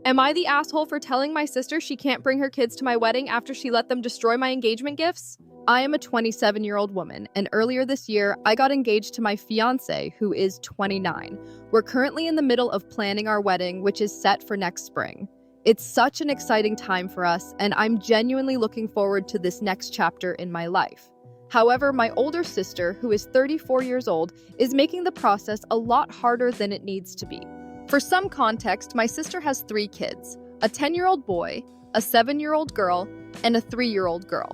Am I the asshole for telling my sister she can't bring her kids to my wedding after she let them destroy my engagement gifts? I am a 27-year-old woman, and earlier this year, I got engaged to my fiancé, who is 29. We're currently in the middle of planning our wedding, which is set for next spring. It's such an exciting time for us, and I'm genuinely looking forward to this next chapter in my life. However, my older sister, who is 34 years old, is making the process a lot harder than it needs to be. For some context, my sister has 3 kids, a 10-year-old boy, a 7-year-old girl, and a 3-year-old girl.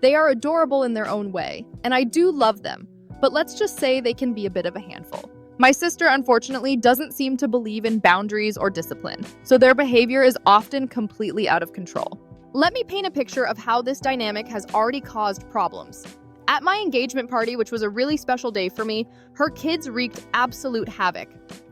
They are adorable in their own way, and I do love them, but let's just say they can be a bit of a handful. My sister, unfortunately, doesn't seem to believe in boundaries or discipline, so their behavior is often completely out of control. Let me paint a picture of how this dynamic has already caused problems. At my engagement party, which was a really special day for me, her kids wreaked absolute havoc.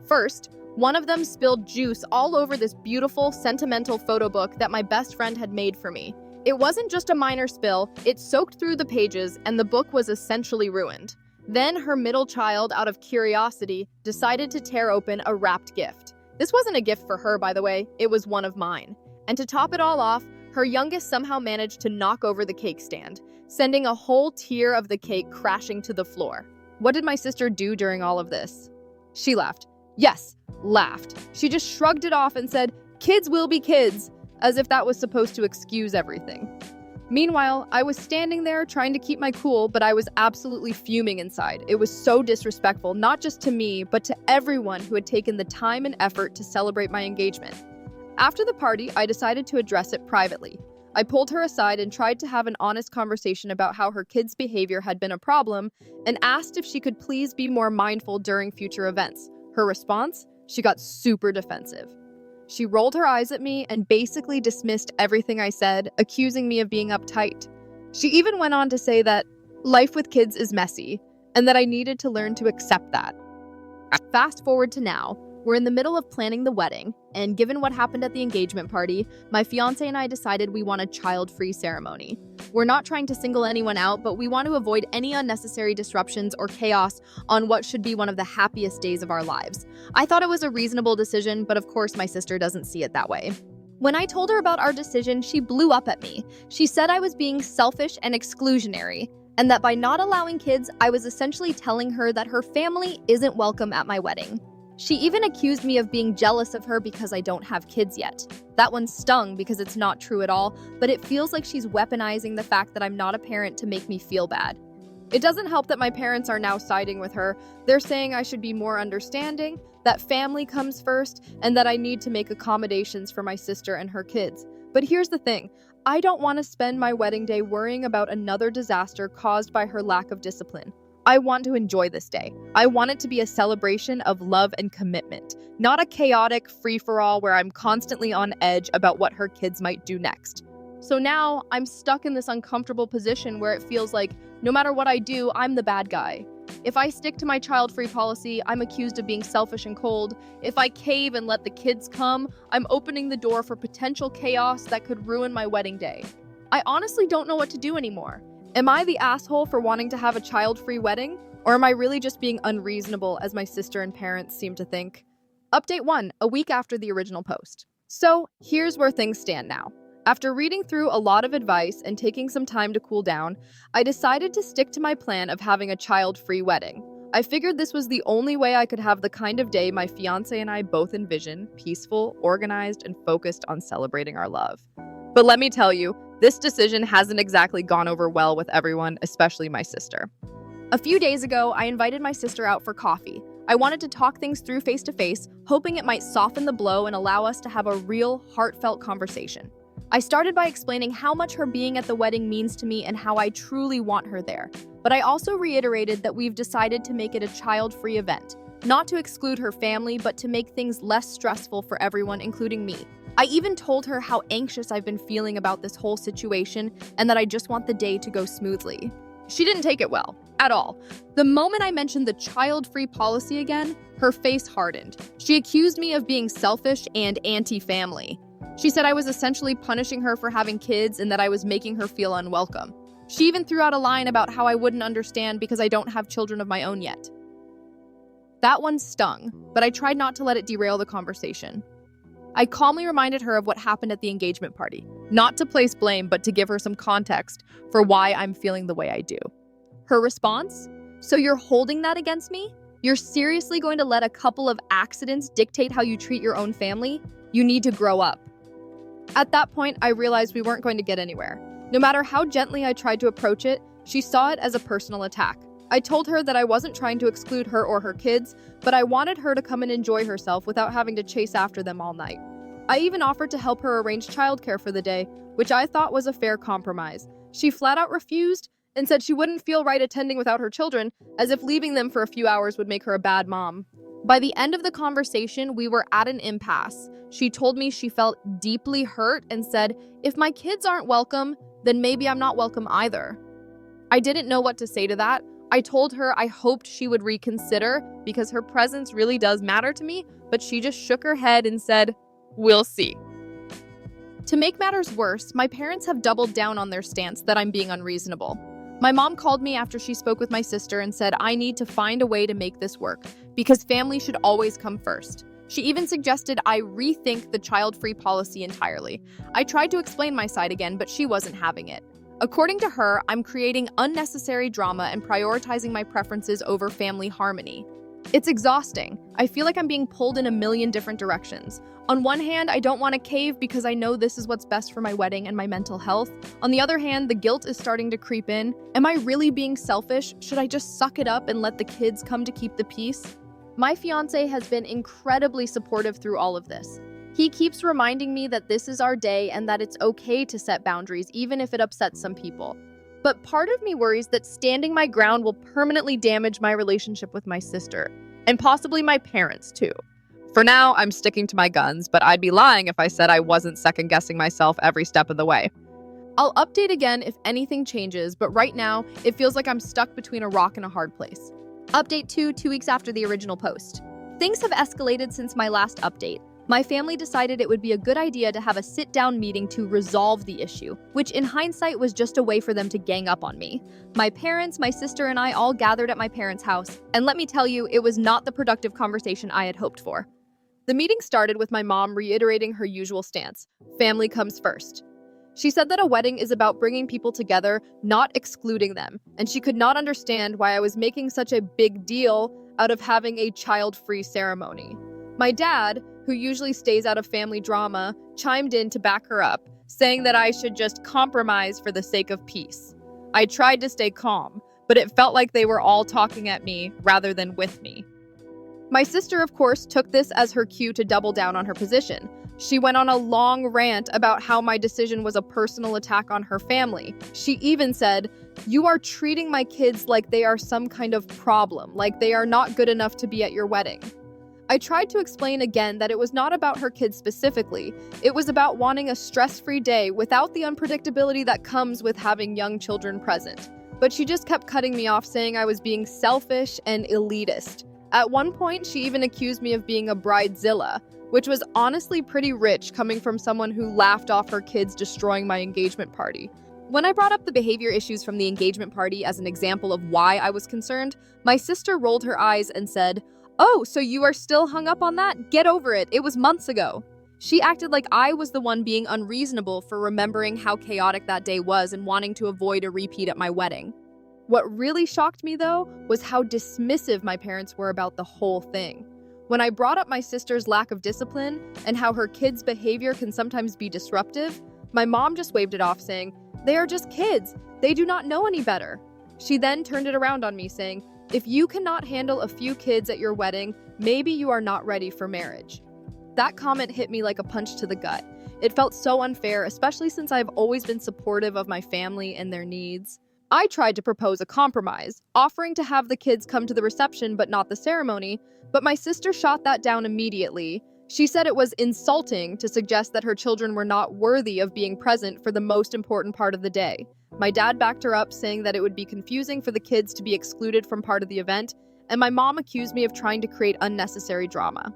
First, one of them spilled juice all over this beautiful, sentimental photo book that my best friend had made for me. It wasn't just a minor spill, it soaked through the pages, and the book was essentially ruined. Then her middle child, out of curiosity, decided to tear open a wrapped gift. This wasn't a gift for her, by the way, it was one of mine. And to top it all off, her youngest somehow managed to knock over the cake stand, sending a whole tier of the cake crashing to the floor. What did my sister do during all of this? She laughed. Yes, laughed. She just shrugged it off and said, "Kids will be kids," as if that was supposed to excuse everything. Meanwhile, I was standing there trying to keep my cool, but I was absolutely fuming inside. It was so disrespectful, not just to me, but to everyone who had taken the time and effort to celebrate my engagement. After the party, I decided to address it privately. I pulled her aside and tried to have an honest conversation about how her kids' behavior had been a problem and asked if she could please be more mindful during future events. Her response? She got super defensive. She rolled her eyes at me and basically dismissed everything I said, accusing me of being uptight. She even went on to say that life with kids is messy and that I needed to learn to accept that. Fast forward to now. We're in the middle of planning the wedding, and given what happened at the engagement party, my fiancé and I decided we want a child-free ceremony. We're not trying to single anyone out, but we want to avoid any unnecessary disruptions or chaos on what should be one of the happiest days of our lives. I thought it was a reasonable decision, but of course my sister doesn't see it that way. When I told her about our decision, she blew up at me. She said I was being selfish and exclusionary, and that by not allowing kids, I was essentially telling her that her family isn't welcome at my wedding. She even accused me of being jealous of her because I don't have kids yet. That one stung because it's not true at all, but it feels like she's weaponizing the fact that I'm not a parent to make me feel bad. It doesn't help that my parents are now siding with her. They're saying I should be more understanding, that family comes first, and that I need to make accommodations for my sister and her kids. But here's the thing, I don't want to spend my wedding day worrying about another disaster caused by her lack of discipline. I want to enjoy this day. I want it to be a celebration of love and commitment, not a chaotic free-for-all where I'm constantly on edge about what her kids might do next. So now I'm stuck in this uncomfortable position where it feels like no matter what I do, I'm the bad guy. If I stick to my child-free policy, I'm accused of being selfish and cold. If I cave and let the kids come, I'm opening the door for potential chaos that could ruin my wedding day. I honestly don't know what to do anymore. Am I the asshole for wanting to have a child-free wedding? Or am I really just being unreasonable as my sister and parents seem to think? Update 1, a week after the original post. So, here's where things stand now. After reading through a lot of advice and taking some time to cool down, I decided to stick to my plan of having a child-free wedding. I figured this was the only way I could have the kind of day my fiancé and I both envision, peaceful, organized, and focused on celebrating our love. But let me tell you, this decision hasn't exactly gone over well with everyone, especially my sister. A few days ago, I invited my sister out for coffee. I wanted to talk things through face-to-face, hoping it might soften the blow and allow us to have a real, heartfelt conversation. I started by explaining how much her being at the wedding means to me and how I truly want her there. But I also reiterated that we've decided to make it a child-free event, not to exclude her family, but to make things less stressful for everyone, including me. I even told her how anxious I've been feeling about this whole situation and that I just want the day to go smoothly. She didn't take it well, at all. The moment I mentioned the child-free policy again, her face hardened. She accused me of being selfish and anti-family. She said I was essentially punishing her for having kids and that I was making her feel unwelcome. She even threw out a line about how I wouldn't understand because I don't have children of my own yet. That one stung, but I tried not to let it derail the conversation. I calmly reminded her of what happened at the engagement party, not to place blame, but to give her some context for why I'm feeling the way I do. Her response? So you're holding that against me? You're seriously going to let a couple of accidents dictate how you treat your own family? You need to grow up. At that point, I realized we weren't going to get anywhere. No matter how gently I tried to approach it, she saw it as a personal attack. I told her that I wasn't trying to exclude her or her kids, but I wanted her to come and enjoy herself without having to chase after them all night. I even offered to help her arrange childcare for the day, which I thought was a fair compromise. She flat out refused and said she wouldn't feel right attending without her children, as if leaving them for a few hours would make her a bad mom. By the end of the conversation, we were at an impasse. She told me she felt deeply hurt and said, if my kids aren't welcome, then maybe I'm not welcome either. I didn't know what to say to that. I told her I hoped she would reconsider because her presence really does matter to me, but she just shook her head and said, we'll see. To make matters worse, my parents have doubled down on their stance that I'm being unreasonable. My mom called me after she spoke with my sister and said I need to find a way to make this work because family should always come first. She even suggested I rethink the child-free policy entirely. I tried to explain my side again, but she wasn't having it. According to her, I'm creating unnecessary drama and prioritizing my preferences over family harmony. It's exhausting. I feel like I'm being pulled in a million different directions. On one hand, I don't want to cave because I know this is what's best for my wedding and my mental health. On the other hand, the guilt is starting to creep in. Am I really being selfish? Should I just suck it up and let the kids come to keep the peace? My fiancé has been incredibly supportive through all of this. He keeps reminding me that this is our day and that it's okay to set boundaries, even if it upsets some people. But part of me worries that standing my ground will permanently damage my relationship with my sister, and possibly my parents too. For now, I'm sticking to my guns, but I'd be lying if I said I wasn't second-guessing myself every step of the way. I'll update again if anything changes, but right now, it feels like I'm stuck between a rock and a hard place. Update 2 weeks after the original post. Things have escalated since my last update. My family decided it would be a good idea to have a sit-down meeting to resolve the issue, which in hindsight was just a way for them to gang up on me. My parents, my sister, and I all gathered at my parents' house, and let me tell you, it was not the productive conversation I had hoped for. The meeting started with my mom reiterating her usual stance: family comes first. She said that a wedding is about bringing people together, not excluding them, and she could not understand why I was making such a big deal out of having a child-free ceremony. My dad, who usually stays out of family drama, chimed in to back her up, saying that I should just compromise for the sake of peace. I tried to stay calm, but it felt like they were all talking at me rather than with me. My sister, of course, took this as her cue to double down on her position. She went on a long rant about how my decision was a personal attack on her family. She even said, "You are treating my kids like they are some kind of problem, like they are not good enough to be at your wedding." I tried to explain again that it was not about her kids specifically. It was about wanting a stress-free day without the unpredictability that comes with having young children present. But she just kept cutting me off, saying I was being selfish and elitist. At one point, she even accused me of being a bridezilla, which was honestly pretty rich coming from someone who laughed off her kids destroying my engagement party. When I brought up the behavior issues from the engagement party as an example of why I was concerned, my sister rolled her eyes and said, "Oh, so you are still hung up on that? Get over it. It was months ago." She acted like I was the one being unreasonable for remembering how chaotic that day was and wanting to avoid a repeat at my wedding. What really shocked me, though, was how dismissive my parents were about the whole thing. When I brought up my sister's lack of discipline and how her kids' behavior can sometimes be disruptive, my mom just waved it off, saying, "They are just kids. They do not know any better." She then turned it around on me, saying, "If you cannot handle a few kids at your wedding, maybe you are not ready for marriage." That comment hit me like a punch to the gut. It felt so unfair, especially since I've always been supportive of my family and their needs. I tried to propose a compromise, offering to have the kids come to the reception but not the ceremony, but my sister shot that down immediately. She said it was insulting to suggest that her children were not worthy of being present for the most important part of the day. My dad backed her up, saying that it would be confusing for the kids to be excluded from part of the event, and my mom accused me of trying to create unnecessary drama.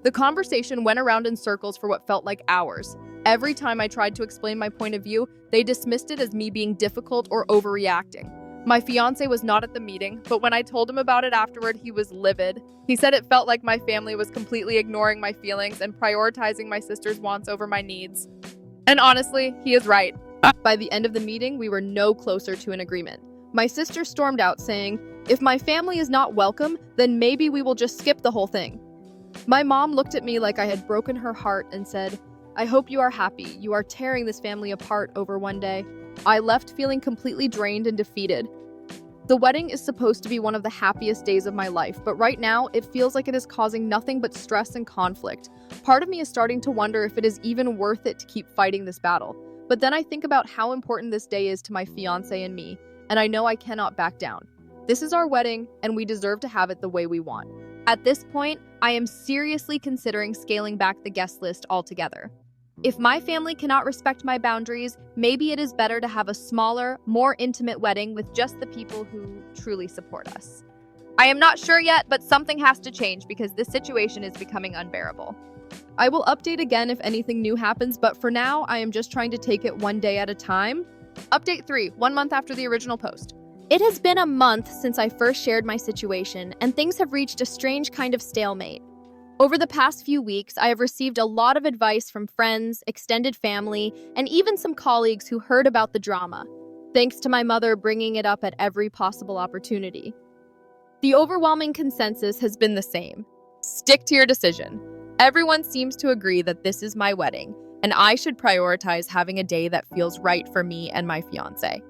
The conversation went around in circles for what felt like hours. Every time I tried to explain my point of view, they dismissed it as me being difficult or overreacting. My fiance was not at the meeting, but when I told him about it afterward, he was livid. He said it felt like my family was completely ignoring my feelings and prioritizing my sister's wants over my needs. And honestly, he is right. By the end of the meeting, we were no closer to an agreement. My sister stormed out saying, "If my family is not welcome, then maybe we will just skip the whole thing." My mom looked at me like I had broken her heart and said, "I hope you are happy. You are tearing this family apart over one day." I left feeling completely drained and defeated. The wedding is supposed to be one of the happiest days of my life, but right now it feels like it is causing nothing but stress and conflict. Part of me is starting to wonder if it is even worth it to keep fighting this battle. But then I think about how important this day is to my fiancé and me, and I know I cannot back down. This is our wedding, and we deserve to have it the way we want. At this point, I am seriously considering scaling back the guest list altogether. If my family cannot respect my boundaries, maybe it is better to have a smaller, more intimate wedding with just the people who truly support us. I am not sure yet, but something has to change because this situation is becoming unbearable. I will update again if anything new happens, but for now, I am just trying to take it one day at a time. Update 3, 1 month after the original post. It has been a month since I first shared my situation, and things have reached a strange kind of stalemate. Over the past few weeks, I have received a lot of advice from friends, extended family, and even some colleagues who heard about the drama, thanks to my mother bringing it up at every possible opportunity. The overwhelming consensus has been the same. Stick to your decision. Everyone seems to agree that this is my wedding, and I should prioritize having a day that feels right for me and my fiancé.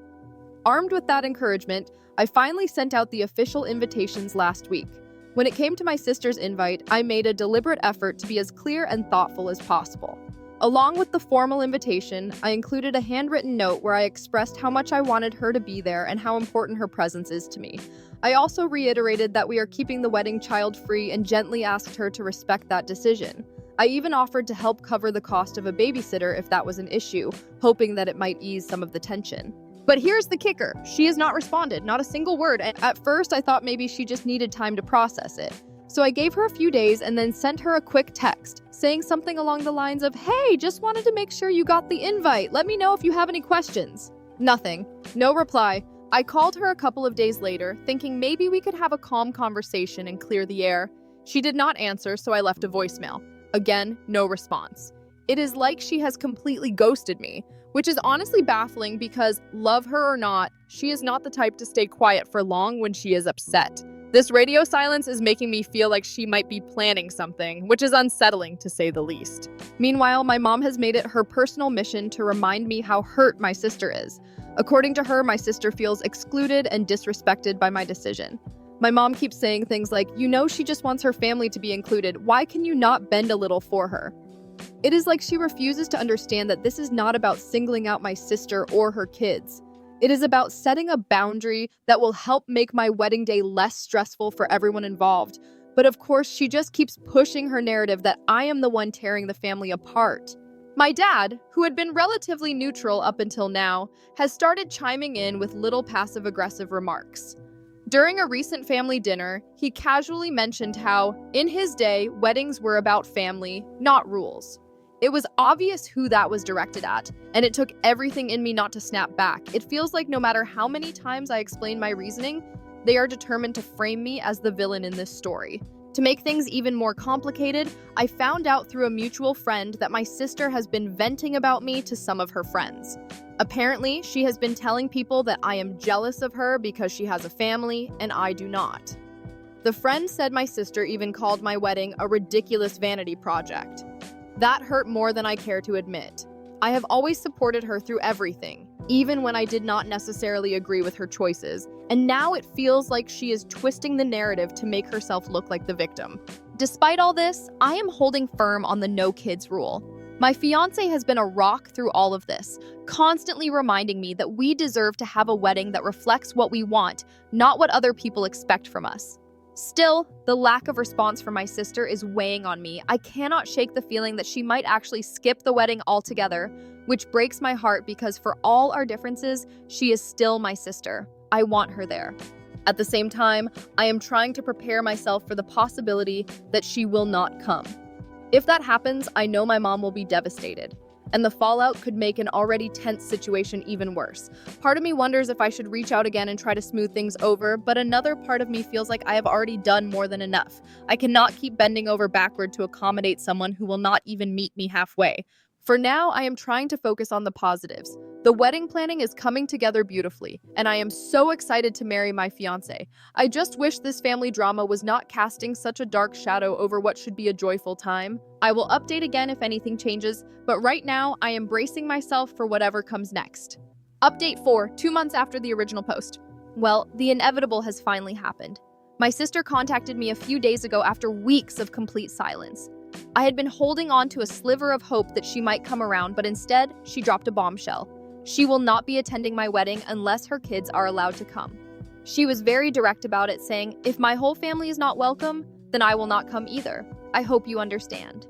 Armed with that encouragement, I finally sent out the official invitations last week. When it came to my sister's invite, I made a deliberate effort to be as clear and thoughtful as possible. Along with the formal invitation, I included a handwritten note where I expressed how much I wanted her to be there and how important her presence is to me. I also reiterated that we are keeping the wedding child-free and gently asked her to respect that decision. I even offered to help cover the cost of a babysitter if that was an issue, hoping that it might ease some of the tension. But here's the kicker. She has not responded, not a single word, and at first I thought maybe she just needed time to process it. So I gave her a few days and then sent her a quick text, saying something along the lines of, "Hey, just wanted to make sure you got the invite. Let me know if you have any questions." Nothing. No reply. I called her a couple of days later, thinking maybe we could have a calm conversation and clear the air. She did not answer, so I left a voicemail. Again, no response. It is like she has completely ghosted me, which is honestly baffling because, love her or not, she is not the type to stay quiet for long when she is upset. This radio silence is making me feel like she might be planning something, which is unsettling to say the least. Meanwhile, my mom has made it her personal mission to remind me how hurt my sister is. According to her, my sister feels excluded and disrespected by my decision. My mom keeps saying things like, "You know she just wants her family to be included. Why can you not bend a little for her?" It is like she refuses to understand that this is not about singling out my sister or her kids. It is about setting a boundary that will help make my wedding day less stressful for everyone involved. But of course, she just keeps pushing her narrative that I am the one tearing the family apart. My dad, who had been relatively neutral up until now, has started chiming in with little passive-aggressive remarks. During a recent family dinner, he casually mentioned how, in his day, weddings were about family, not rules. It was obvious who that was directed at, and it took everything in me not to snap back. It feels like no matter how many times I explain my reasoning, they are determined to frame me as the villain in this story. To make things even more complicated, I found out through a mutual friend that my sister has been venting about me to some of her friends. Apparently, she has been telling people that I am jealous of her because she has a family and I do not. The friend said my sister even called my wedding a ridiculous vanity project. That hurt more than I care to admit. I have always supported her through everything, even when I did not necessarily agree with her choices, and now it feels like she is twisting the narrative to make herself look like the victim. Despite all this, I am holding firm on the no kids rule. My fiancé has been a rock through all of this, constantly reminding me that we deserve to have a wedding that reflects what we want, not what other people expect from us. Still, the lack of response from my sister is weighing on me. I cannot shake the feeling that she might actually skip the wedding altogether, which breaks my heart because for all our differences, she is still my sister. I want her there. At the same time, I am trying to prepare myself for the possibility that she will not come. If that happens, I know my mom will be devastated. and the fallout could make an already tense situation even worse. Part of me wonders if I should reach out again and try to smooth things over, but another part of me feels like I have already done more than enough. I cannot keep bending over backward to accommodate someone who will not even meet me halfway. For now, I am trying to focus on the positives. The wedding planning is coming together beautifully, and I am so excited to marry my fiancé. I just wish this family drama was not casting such a dark shadow over what should be a joyful time. I will update again if anything changes, but right now, I am bracing myself for whatever comes next. Update 4, 2 months after the original post. Well, the inevitable has finally happened. My sister contacted me a few days ago after weeks of complete silence. I had been holding on to a sliver of hope that she might come around, but instead, she dropped a bombshell. She will not be attending my wedding unless her kids are allowed to come. She was very direct about it, saying, "If my whole family is not welcome, then I will not come either. I hope you understand."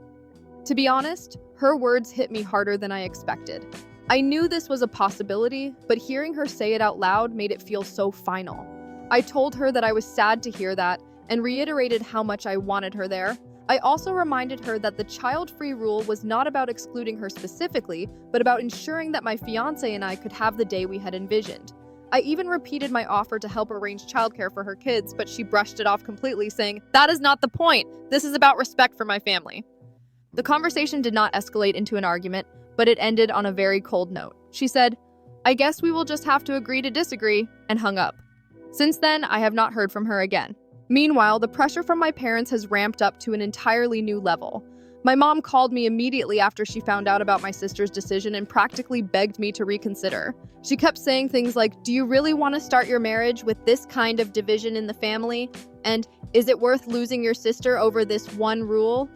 To be honest, her words hit me harder than I expected. I knew this was a possibility, but hearing her say it out loud made it feel so final. I told her that I was sad to hear that and reiterated how much I wanted her there. I also reminded her that the child-free rule was not about excluding her specifically, but about ensuring that my fiancé and I could have the day we had envisioned. I even repeated my offer to help arrange childcare for her kids, but she brushed it off completely, saying, "That is not the point. This is about respect for my family." The conversation did not escalate into an argument, but it ended on a very cold note. She said, "I guess we will just have to agree to disagree," and hung up. Since then, I have not heard from her again. Meanwhile, the pressure from my parents has ramped up to an entirely new level. My mom called me immediately after she found out about my sister's decision and practically begged me to reconsider. She kept saying things like, "Do you really want to start your marriage with this kind of division in the family? And is it worth losing your sister over this one rule?"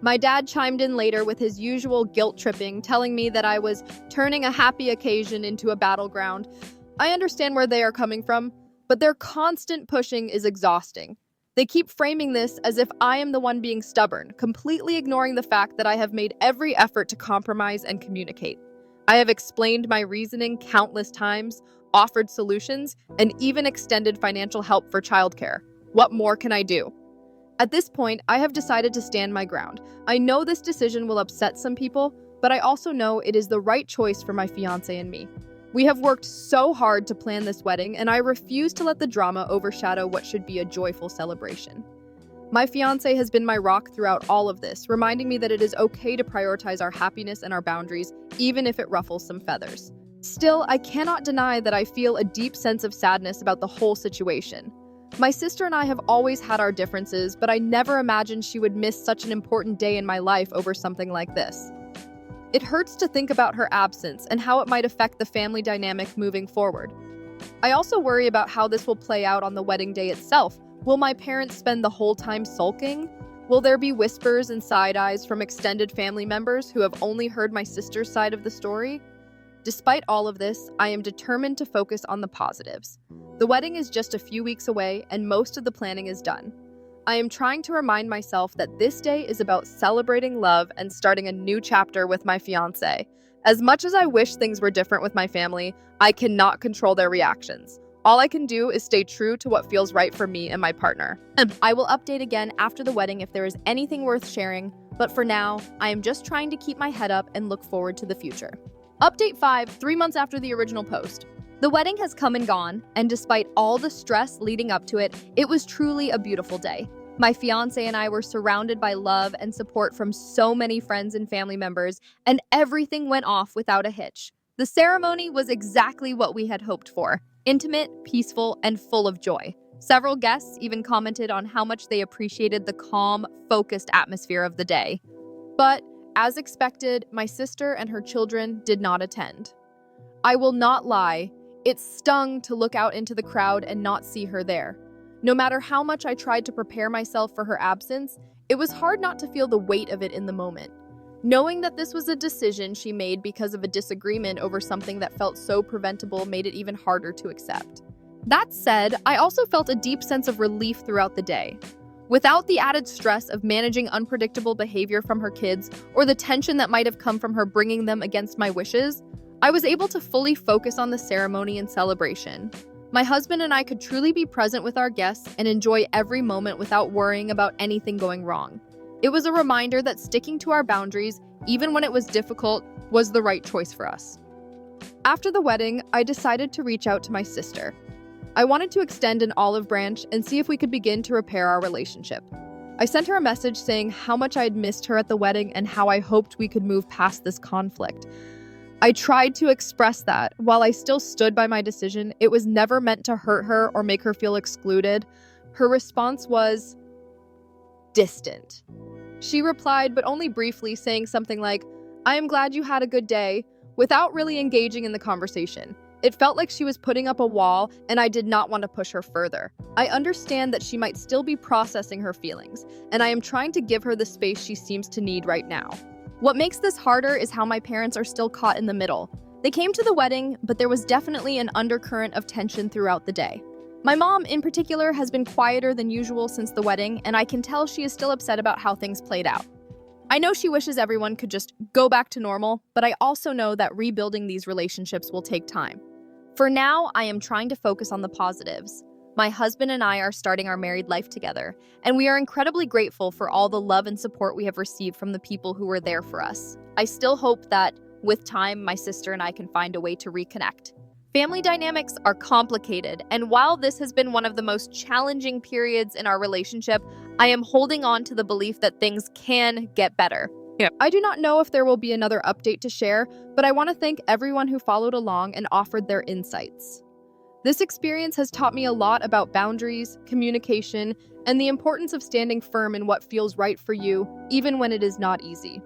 My dad chimed in later with his usual guilt tripping, telling me that I was turning a happy occasion into a battleground. I understand where they are coming from, but their constant pushing is exhausting. They keep framing this as if I am the one being stubborn, completely ignoring the fact that I have made every effort to compromise and communicate. I have explained my reasoning countless times, offered solutions, and even extended financial help for childcare. What more can I do? At this point, I have decided to stand my ground. I know this decision will upset some people, but I also know it is the right choice for my fiancé and me. We have worked so hard to plan this wedding, and I refuse to let the drama overshadow what should be a joyful celebration. My fiancé has been my rock throughout all of this, reminding me that it is okay to prioritize our happiness and our boundaries, even if it ruffles some feathers. Still, I cannot deny that I feel a deep sense of sadness about the whole situation. My sister and I have always had our differences, but I never imagined she would miss such an important day in my life over something like this. It hurts to think about her absence and how it might affect the family dynamic moving forward. I also worry about how this will play out on the wedding day itself. Will my parents spend the whole time sulking? Will there be whispers and side eyes from extended family members who have only heard my sister's side of the story? Despite all of this, I am determined to focus on the positives. The wedding is just a few weeks away, and most of the planning is done. I am trying to remind myself that this day is about celebrating love and starting a new chapter with my fiancé. As much as I wish things were different with my family, I cannot control their reactions. All I can do is stay true to what feels right for me and my partner. I will update again after the wedding if there is anything worth sharing, but for now, I am just trying to keep my head up and look forward to the future. Update 5, 3 months after the original post. The wedding has come and gone, and despite all the stress leading up to it, it was truly a beautiful day. My fiancé and I were surrounded by love and support from so many friends and family members, and everything went off without a hitch. The ceremony was exactly what we had hoped for: intimate, peaceful, and full of joy. Several guests even commented on how much they appreciated the calm, focused atmosphere of the day. But, as expected, my sister and her children did not attend. I will not lie, it stung to look out into the crowd and not see her there. No matter how much I tried to prepare myself for her absence, it was hard not to feel the weight of it in the moment. Knowing that this was a decision she made because of a disagreement over something that felt so preventable made it even harder to accept. That said, I also felt a deep sense of relief throughout the day. Without the added stress of managing unpredictable behavior from her kids or the tension that might have come from her bringing them against my wishes, I was able to fully focus on the ceremony and celebration. My husband and I could truly be present with our guests and enjoy every moment without worrying about anything going wrong. It was a reminder that sticking to our boundaries, even when it was difficult, was the right choice for us. After the wedding, I decided to reach out to my sister. I wanted to extend an olive branch and see if we could begin to repair our relationship. I sent her a message saying how much I had missed her at the wedding and how I hoped we could move past this conflict. I tried to express that. While I still stood by my decision, it was never meant to hurt her or make her feel excluded. Her response was distant. She replied, but only briefly, saying something like, "I am glad you had a good day," without really engaging in the conversation. It felt like she was putting up a wall, and I did not want to push her further. I understand that she might still be processing her feelings, and I am trying to give her the space she seems to need right now. What makes this harder is how my parents are still caught in the middle. They came to the wedding, but there was definitely an undercurrent of tension throughout the day. My mom, in particular, has been quieter than usual since the wedding, and I can tell she is still upset about how things played out. I know she wishes everyone could just go back to normal, but I also know that rebuilding these relationships will take time. For now, I am trying to focus on the positives. My husband and I are starting our married life together, and we are incredibly grateful for all the love and support we have received from the people who were there for us. I still hope that, with time, my sister and I can find a way to reconnect. Family dynamics are complicated, and while this has been one of the most challenging periods in our relationship, I am holding on to the belief that things can get better. I do not know if there will be another update to share, but I want to thank everyone who followed along and offered their insights. This experience has taught me a lot about boundaries, communication, and the importance of standing firm in what feels right for you, even when it is not easy.